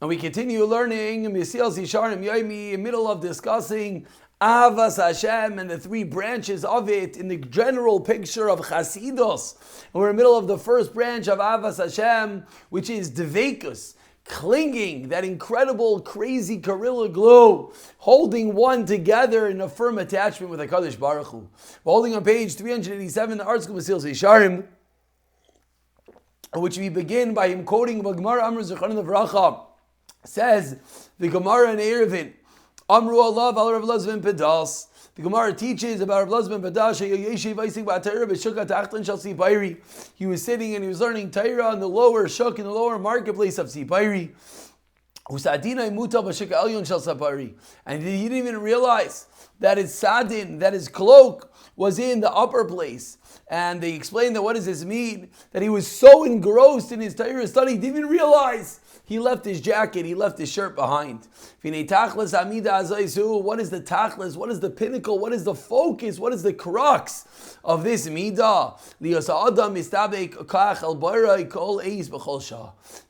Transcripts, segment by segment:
And we continue learning Mesilas Yesharim Yomi, in the middle of discussing Avas Hashem and the three branches of it in the general picture of Chasidus. And we're in the middle of the first branch of Avas Hashem, which is Dveikus, clinging, that incredible, crazy gorilla glue, holding one together in a firm attachment with HaKadosh Baruch Hu. We're holding on page 387, the Artscroll Mesilas Yesharim, which we begin by him quoting Gemara Amr Zechron Levracha. Says the Gemara in Erevin, Amru Allah al Rav Elazar ben Pedas. The Gemara teaches about Rav Elazar ben Pedas. He was sitting and he was learning Torah in the lower shuk, in the lower marketplace of Sipairi. And he didn't even realize that his sadin, that his cloak, was in the upper place. And they explained that what does this mean? That he was so engrossed in his Torah study, he didn't even realize he left his jacket, he left his shirt behind. What is the tachlis? What is the pinnacle? What is the focus? What is the crux of this midah?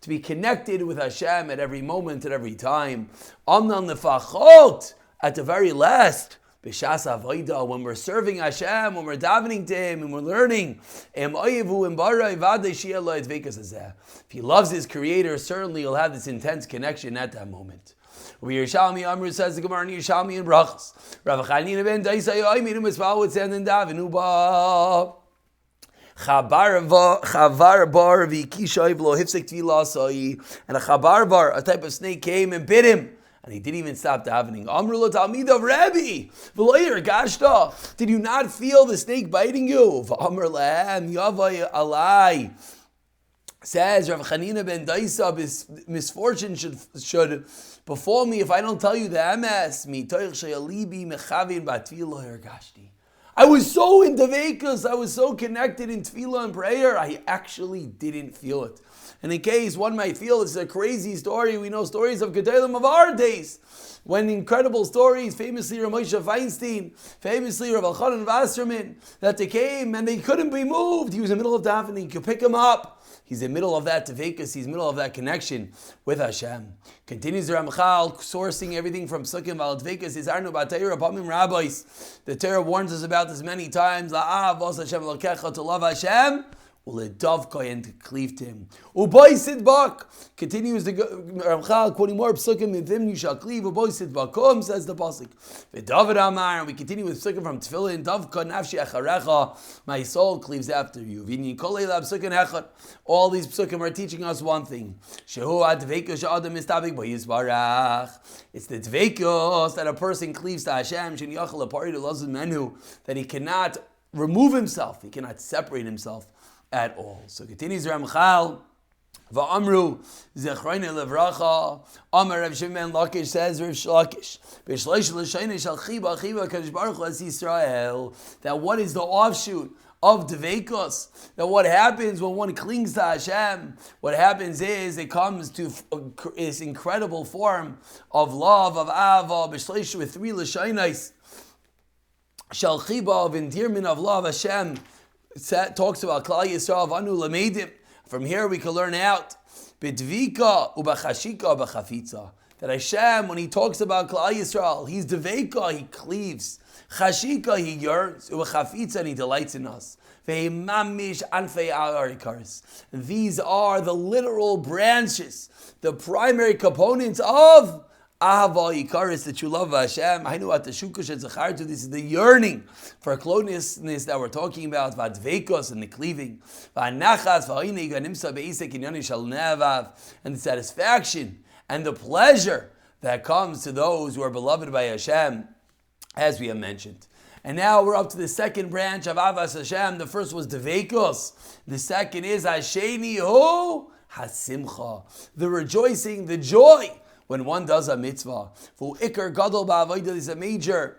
To be connected with Hashem at every moment, at every time. At the very last, when we're serving Hashem, when we're davening to Him, and we're learning, if he loves his Creator, certainly he'll have this intense connection at that moment. Yerushalmi Amr says the Gemara in Yerushalmi in Brachos. Rav Chanina ben Daisai Oiminim Mitzvah would send in Davinu Ba. Chabar bar v'kishay v'lo hifsek tvila sai, and a chabar bar, a type of snake, came and bit him. And he didn't even stop davening. Amru lo talmid of Rabbi, v'loyer gashta. Did you not feel the snake biting you? V'amr lehem yavai alai. Says Rav Chanina ben Daisa, misfortune should befall me if I don't tell you the emes. Mitoich sheyalibi mechavin b'tfilah ergashti. I was so in Dveikus, I was so connected in tefillah and prayer, I actually didn't feel it. And in case one might feel it's a crazy story, we know stories of Gedolim of our days, when incredible stories, famously Rav Moshe Feinstein, famously Rav Elchanan Wasserman, that they came and they couldn't be moved. He was in the middle of davening, you could pick him up. He's in the middle of that Dveikus, he's in the middle of that connection with Hashem. Continues the Ramchal, sourcing everything from Sukkim Val Dveikus, is Arnu B'Teira Pamim Rabbis. The Torah warns us about this many times. La'av os Hashem Elokecha, to love Hashem. Uledavka, and to cleave to Him. Uboy Sidbak, continues the Ramchal, quoting more Psukim, Mithim you shall cleave. Uboy Sidbakum, says the Pasuk. V'David Amar, and we continue with Psukim from Tefillin. Davka nafshi acharecha, my soul cleaves after you. V'Yin kolei la Psukim echad. All these Psukim are teaching us one thing. Shehu adveikus she'adam mistabik bo yisbarach. It's the dveikus that a person cleaves to Hashem, shen yachal apari to lazim menu, that he cannot remove himself, he cannot separate himself at all. So continues Ramchal, Va'amru Zechroine Levracha, Amar Rav Shimon Lakish says, Rav Shlakish, B'shleish l'shayne shal chiba Kadosh Baruch Hu es Yisrael, that what is the offshoot of Dveikus, that what happens when one clings to Hashem, what happens is it comes to this incredible form of love, of Ava, B'shleish with three l'shaynes, shal chiba, of endearment, of love. Hashem talks about Klal Yisrael Vanu Lameidim. From here we can learn out B'dvika u'b'chashika u'b'chafitza, that Hashem, when He talks about Klal Yisrael, He's dveika, He cleaves. Chashika, He yearns. U'b'chafitza, and He delights in us. Ve'imamish anfei arikaris. These are the literal branches, the primary components of Ahava Yikaris, that you love Hashem. I know at the Shukush and Zachartu, this is the yearning for closeness that we're talking about, Vadveikos, and the cleaving, Vanachas, Vahineiganimsa Beisek Inyani Shalnevav, and the satisfaction and the pleasure that comes to those who are beloved by Hashem, as we have mentioned. And now we're up to the second branch of Avas Hashem. The first was Dveikos. The second is Hasheni Hu Hasimcha, the rejoicing, the joy when one does a mitzvah. For Iker Gadol Ba'avodah is a major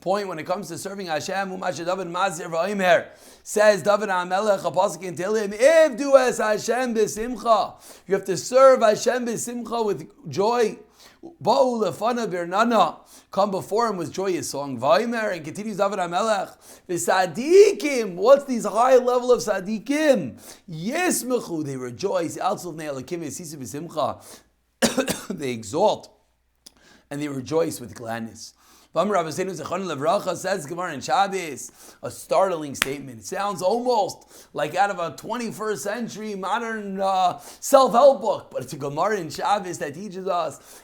point when it comes to serving Hashem. Umashe David Mazir V'Omer, says David HaMelech, a pasuk in Tehillim, if do as Hashem b'simcha, you have to serve Hashem b'simcha with joy. Ba'u lefana birnana, come before Him with joyous song. V'Omer, and continues David HaMelech, v'sadikim, what's these high level of sadikim? Yismechu, they rejoice. Altzul v'nei Elokim v'sisu b'simcha. they exalt and they rejoice with gladness. Says Gemara in Shabbos, a startling statement. It sounds almost like out of a 21st century modern self-help book, but it's a Gemara in Shabbos that teaches us,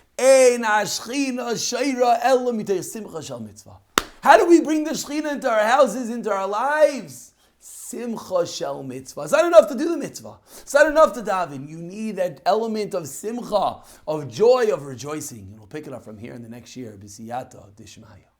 how do we bring the Shechina into our houses, into our lives? Simcha shel mitzvah. It's not enough to do the mitzvah. It's not enough to daven. You need that element of simcha, of joy, of rejoicing. And we'll pick it up from here in the next year. B'siyata d'shmaya.